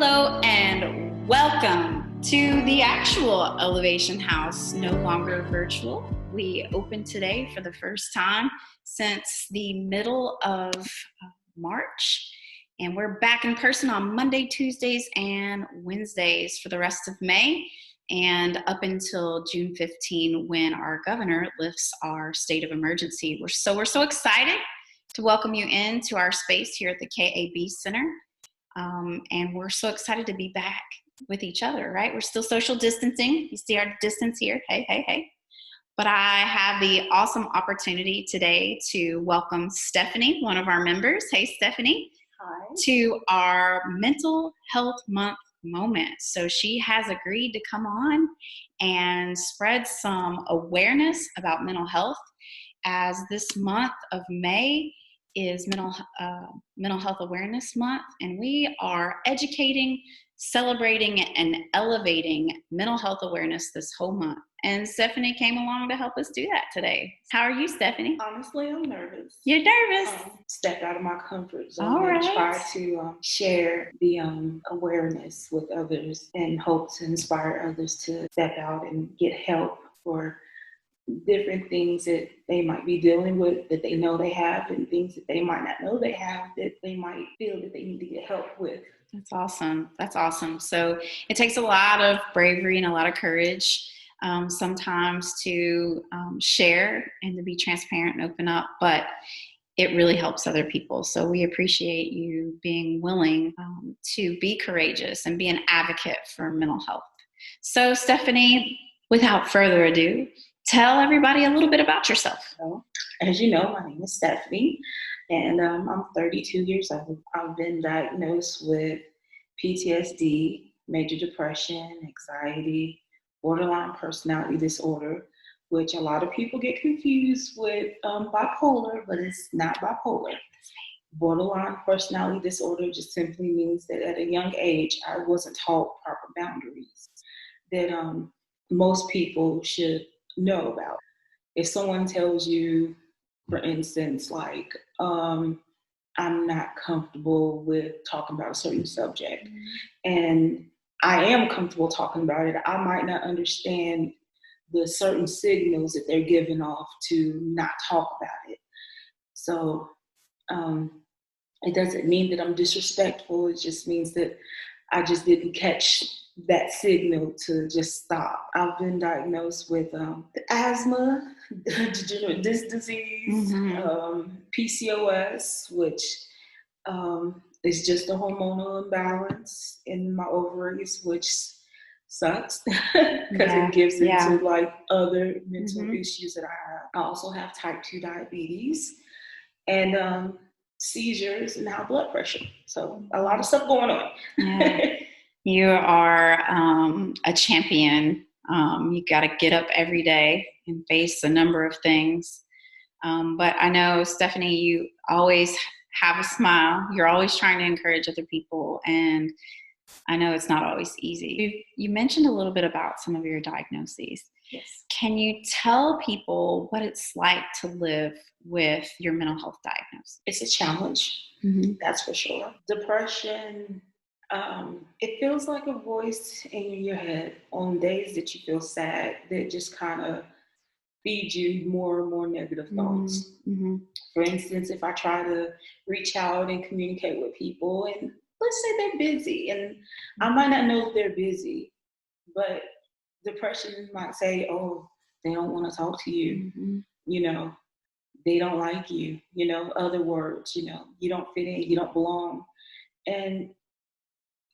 Hello and welcome to the actual Elevation House, no longer virtual. We opened today for the first time since the middle of March, and we're back in person on Monday, Tuesdays, and Wednesdays for the rest of May and up until June 15 when our governor lifts our state of emergency. We're so excited to welcome you into our space here at the KAB Center. And we're so excited to be back with each other, right? We're still social distancing. You see our distance here. Hey. But I have the awesome opportunity today to welcome Stephanie, one of our members. Hey, Stephanie. Hi. To our Mental Health Month moment. So she has agreed to come on and spread some awareness about mental health, as this month of May is Mental Health Awareness Month, and we are educating, celebrating, and elevating mental health awareness this whole month. And Stephanie came along to help us do that today. How are you, Stephanie? Honestly, I'm nervous. You're nervous? Stepped out of my comfort zone All right. and try to share the awareness with others and hope to inspire others to step out and get help for different things that they might be dealing with, that they know they have, and things that they might not know they have, that they might feel that they need to get help with. That's awesome. So it takes a lot of bravery and a lot of courage sometimes to share and to be transparent and open up, but it really helps other people. So we appreciate you being willing to be courageous and be an advocate for mental health. So Stephanie, without further ado, tell everybody a little bit about yourself. So, as you know, my name is Stephanie, and I'm 32 years old. I've been diagnosed with PTSD, major depression, anxiety, borderline personality disorder, which a lot of people get confused with bipolar, but it's not bipolar. Borderline personality disorder just simply means that at a young age, I wasn't taught proper boundaries that most people should know about. If someone tells you, for instance, like, I'm not comfortable with talking about a certain subject, and I am comfortable talking about it, I might not understand the certain signals that they're giving off to not talk about it. So it doesn't mean that I'm disrespectful. It just means that I just didn't catch that signal to just stop. I've been diagnosed with asthma, degenerative disc disease, PCOS, which is just a hormonal imbalance in my ovaries, which sucks because it gives into like other mental issues that I have. I also have type 2 diabetes and seizures and high blood pressure. So a lot of stuff going on. Yeah. You are a champion. You got to get up every day and face a number of things. But I know, Stephanie, you always have a smile. You're always trying to encourage other people. And I know it's not always easy. You mentioned a little bit about some of your diagnoses. Yes. Can you tell people what it's like to live with your mental health diagnosis? It's a challenge, that's for sure. Depression, it feels like a voice in your head on days that you feel sad that just kind of feed you more and more negative thoughts. For instance, if I try to reach out and communicate with people, and let's say they're busy, and I might not know that they're busy, but depression might say, oh, they don't want to talk to you, you know, they don't like you, you know, other words, you know, you don't fit in, you don't belong. And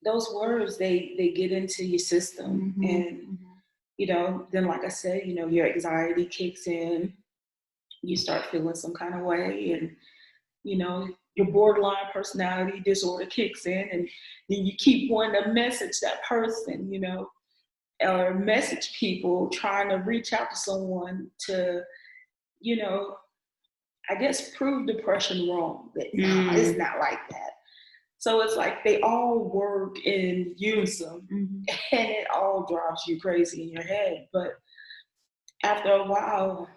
those words, they get into your system. And, you know, then like I said, you know, your anxiety kicks in, you start feeling some kind of way, and, you know, your borderline personality disorder kicks in, and then you keep wanting to message that person, you know, or message people trying to reach out to someone to, you know, I guess prove depression wrong. That it's not like that. So it's like they all work in unison, and it all drives you crazy in your head. But after a while,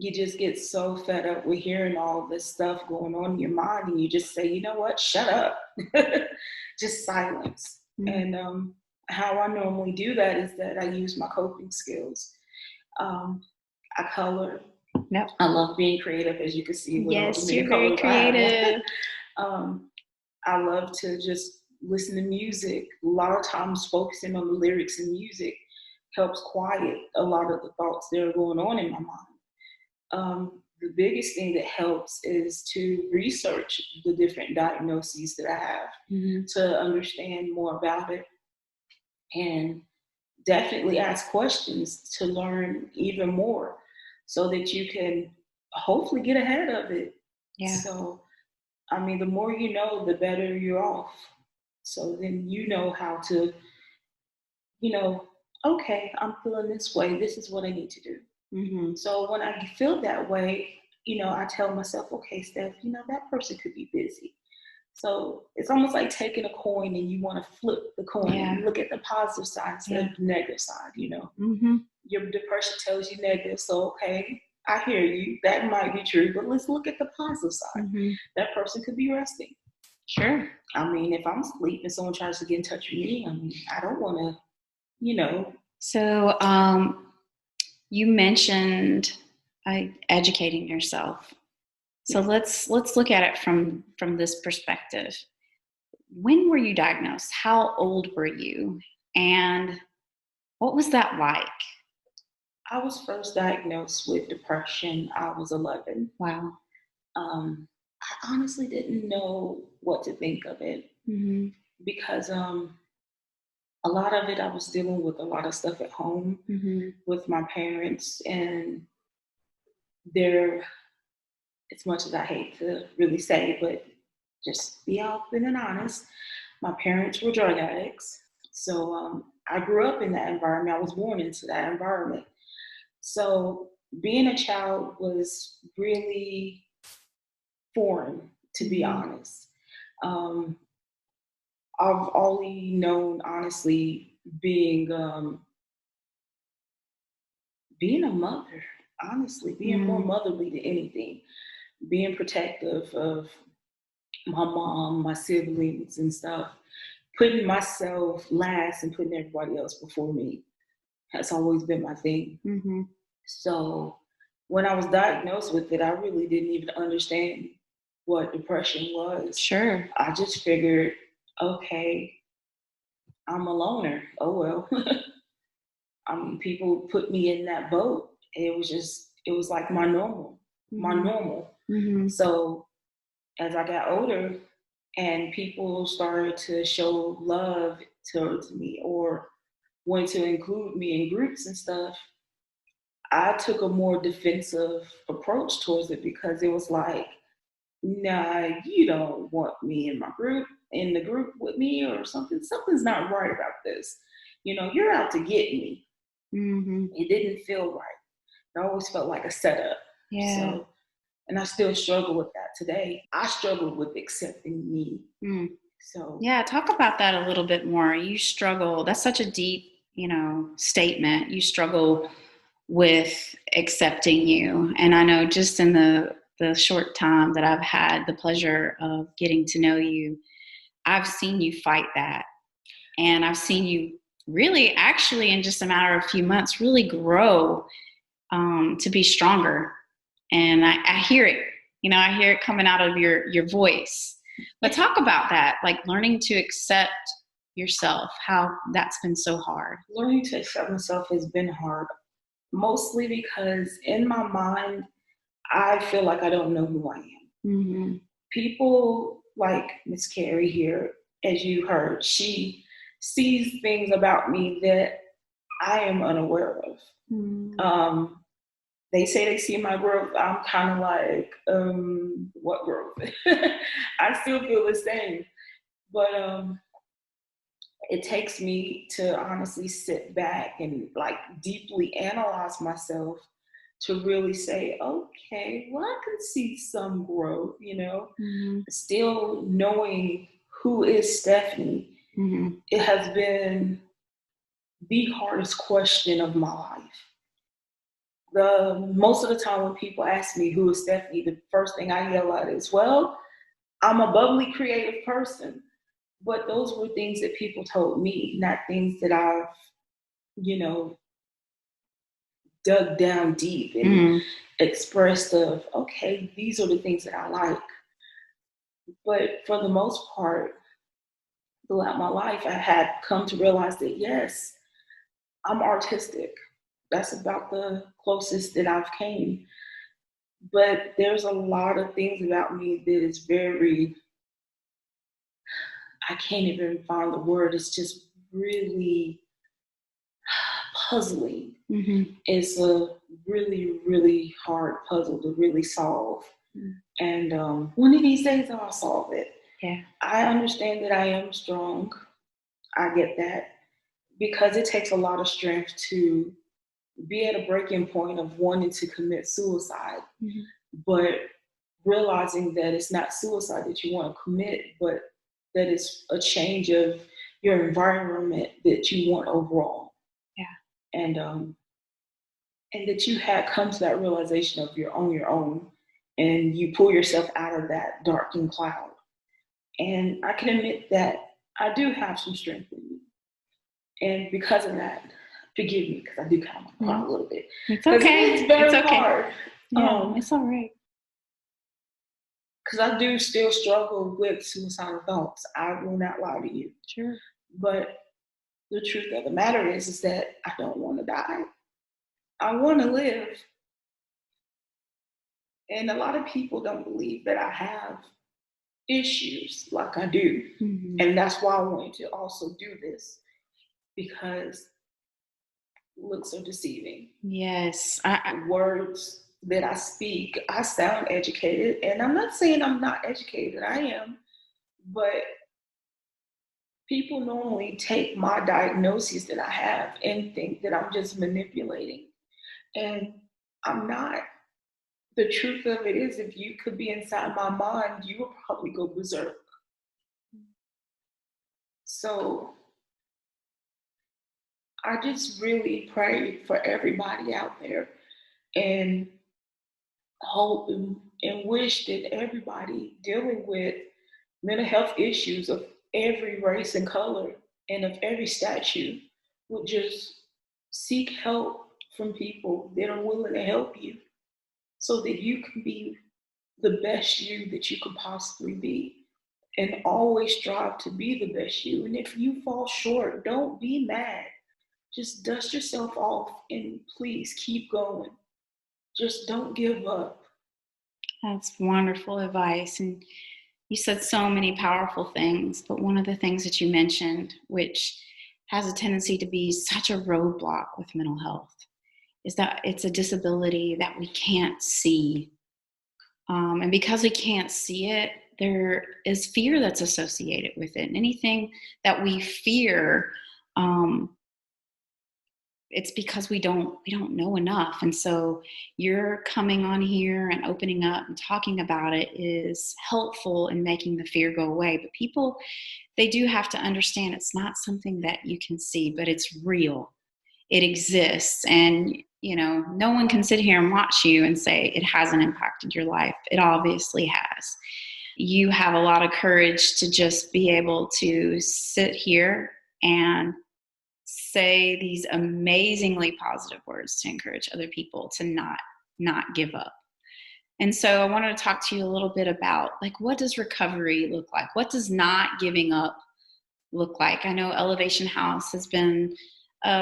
you just get so fed up with hearing all this stuff going on in your mind, and you just say, you know what, shut up. Just silence. Mm-hmm. And how I normally do that is that I use my coping skills. um, I color. Yep. I love being creative, as you can see with all the Yes, many you're very colors I have. creative. I love to just listen to music. A lot of times focusing on the lyrics and music helps quiet a lot of the thoughts that are going on in my mind. The biggest thing that helps is to research the different diagnoses that I have Mm-hmm. to understand more about it, and definitely ask questions to learn even more so that you can hopefully get ahead of it. Yeah. So, I mean, the more you know, the better you're off. So then you know how to, okay, I'm feeling this way. This is what I need to do. Mm-hmm. So when I feel that way, I tell myself, okay, Steph, that person could be busy. So it's almost like taking a coin and you want to flip the coin and look at the positive side instead of the negative side, Mm-hmm. Your depression tells you negative. So, okay, I hear you. That might be true, but let's look at the positive side. Mm-hmm. That person could be resting. Sure. I mean, if I'm asleep and someone tries to get in touch with me, I mean, I don't want to, So you mentioned educating yourself. So let's look at it from this perspective. When were you diagnosed? How old were you? And what was that like? I was first diagnosed with depression. I was 11. Wow. I honestly didn't know what to think of it because a lot of it I was dealing with a lot of stuff at home with my parents, and they're, as much as I hate to really say, but just be open and honest, my parents were drug addicts. So I grew up in that environment. I was born into that environment. So being a child was really foreign, to be honest. I've only known, honestly, being a mother, honestly, being more motherly than anything, being protective of my mom, my siblings, and stuff, putting myself last and putting everybody else before me has always been my thing. So when I was diagnosed with it, I really didn't even understand what depression was. Sure. I just figured, okay, I'm a loner. Oh well. I mean, people put me in that boat. It was like my normal. So as I got older and people started to show love towards me or wanted to include me in groups and stuff, I took a more defensive approach towards it because it was like, nah, you don't want me in the group with me or something. Something's not right about this. You're out to get me. It didn't feel right. It always felt like a setup. Yeah. So, and I still struggle with that today. I struggle with accepting me. So yeah, talk about that a little bit more. You struggle. That's such a deep, statement. You struggle with accepting you. And I know just in the short time that I've had the pleasure of getting to know you, I've seen you fight that. And I've seen you really, actually, in just a matter of a few months, really grow to be stronger. And I hear it. I hear it coming out of your voice. But talk about that, like learning to accept yourself, how that's been so hard. Learning to accept myself has been hard, mostly because in my mind, I feel like I don't know who I am. People like Miss Carrie here, as you heard, she sees things about me that I am unaware of. They say they see my growth. I'm kind of like, what growth? I still feel the same. But it takes me to honestly sit back and like deeply analyze myself to really say, okay, well, I can see some growth, still knowing who is Stephanie. It has been the hardest question of my life. most of the time when people ask me who is Stephanie, the first thing I yell out is, well, I'm a bubbly, creative person. But those were things that people told me, not things that I've, dug down deep and expressed of, okay, these are the things that I like. But for the most part, throughout my life, I had come to realize that, yes, I'm artistic. That's about the closest that I've came. But there's a lot of things about me that is very, I can't even find the word. It's just really puzzling. It's a really, really hard puzzle to really solve. And one of these days I'll solve it. Yeah. I understand that I am strong. I get that. Because it takes a lot of strength to be at a breaking point of wanting to commit suicide, but realizing that it's not suicide that you want to commit, but that it's a change of your environment that you want overall. Yeah. And that you had come to that realization of you're on your own, and you pull yourself out of that darkened cloud. And I can admit that I do have some strength in me. And because of that, forgive me, because I do kind of cry a little bit. It's okay. It's very hard. Yeah, it's all right. Because I do still struggle with suicidal thoughts. I will not lie to you. Sure. But the truth of the matter is that I don't want to die. I want to live. And a lot of people don't believe that I have issues like I do. And that's why I wanted to also do this, because looks are deceiving. Yes. Words that I speak, I sound educated, and I'm not saying I'm not educated, I am, but people normally take my diagnoses that I have and think that I'm just manipulating, and I'm not. The truth of it is, if you could be inside my mind, you would probably go berserk. So I just really pray for everybody out there, and hope and wish that everybody dealing with mental health issues of every race and color and of every stature would just seek help from people that are willing to help you, so that you can be the best you that you could possibly be, and always strive to be the best you. And if you fall short, don't be mad. Just dust yourself off and please keep going. Just don't give up. That's wonderful advice. And you said so many powerful things, but one of the things that you mentioned, which has a tendency to be such a roadblock with mental health, is that it's a disability that we can't see. And because we can't see it, there is fear that's associated with it. And anything that we fear, it's because we don't know enough. And so you're coming on here and opening up and talking about it is helpful in making the fear go away. But people, they do have to understand it's not something that you can see, but it's real. It exists. And, no one can sit here and watch you and say it hasn't impacted your life. It obviously has. You have a lot of courage to just be able to sit here and say these amazingly positive words to encourage other people to not give up. And so I wanted to talk to you a little bit about, what does recovery look like? What does not giving up look like? I know Elevation House has been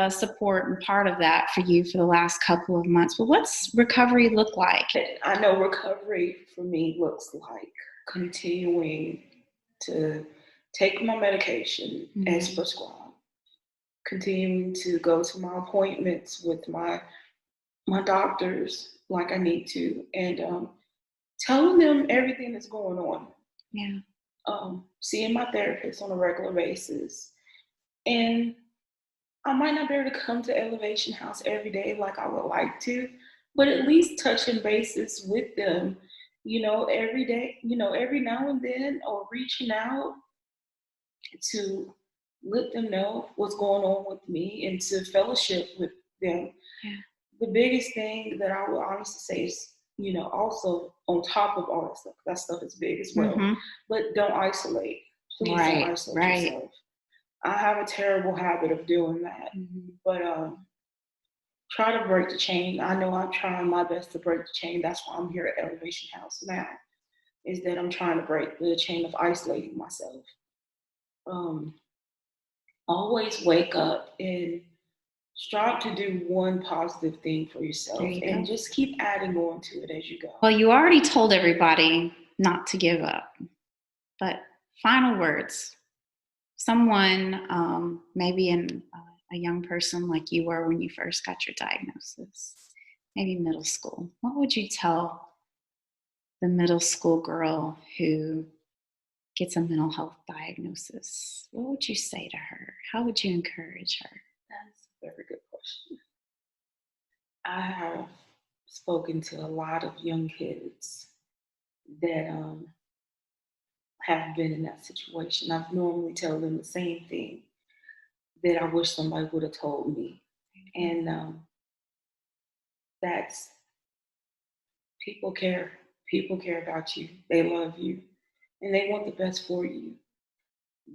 support and part of that for you for the last couple of months. But what's recovery look like? I know recovery for me looks like continuing to take my medication as prescribed, continuing to go to my appointments with my doctors like I need to, and telling them everything that's going on. Yeah. Seeing my therapist on a regular basis. And I might not be able to come to Elevation House every day like I would like to, but at least touching bases with them, every day, every now and then, or reaching out to let them know what's going on with me and to fellowship with them. Yeah. the biggest thing that I would honestly say is, also on top of all that stuff is big as well. Mm-hmm. But don't isolate. Please don't isolate yourself. I have a terrible habit of doing that. But try to break the chain. I know I'm trying my best to break the chain. That's why I'm here at Elevation House now, is that I'm trying to break the chain of isolating myself. Always wake up and strive to do one positive thing for yourself, and just keep adding on to it as you go. Well, you already told everybody not to give up, but final words. Someone, maybe a young person like you were when you first got your diagnosis, maybe middle school, what would you tell the middle school girl who gets a mental health diagnosis? What would you say to her? How would you encourage her? That's a very good question. I have spoken to a lot of young kids that have been in that situation. I normally tell them the same thing that I wish somebody would have told me. And that's, people care. People care about you. They love you. And they want the best for you.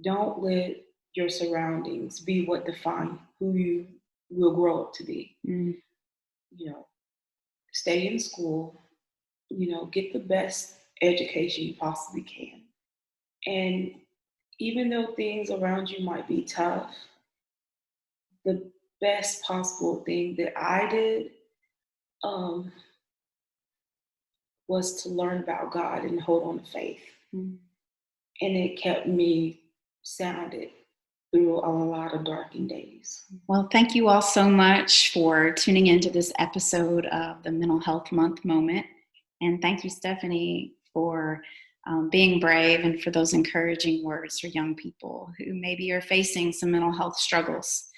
Don't let your surroundings be what define who you will grow up to be. Stay in school, get the best education you possibly can. And even though things around you might be tough, the best possible thing that I did was to learn about God and hold on to faith. And it kept me sounded through a lot of darkened days. Well, thank you all so much for tuning into this episode of the Mental Health Month Moment. And thank you, Stephanie, for being brave and for those encouraging words for young people who maybe are facing some mental health struggles.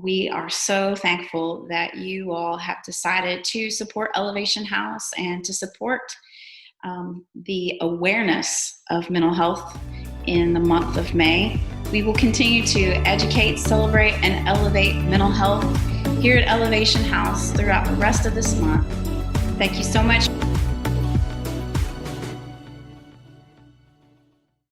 We are so thankful that you all have decided to support Elevation House and to support the awareness of mental health in the month of May. We will continue to educate, celebrate, and elevate mental health here at Elevation House throughout the rest of this month. Thank you so much.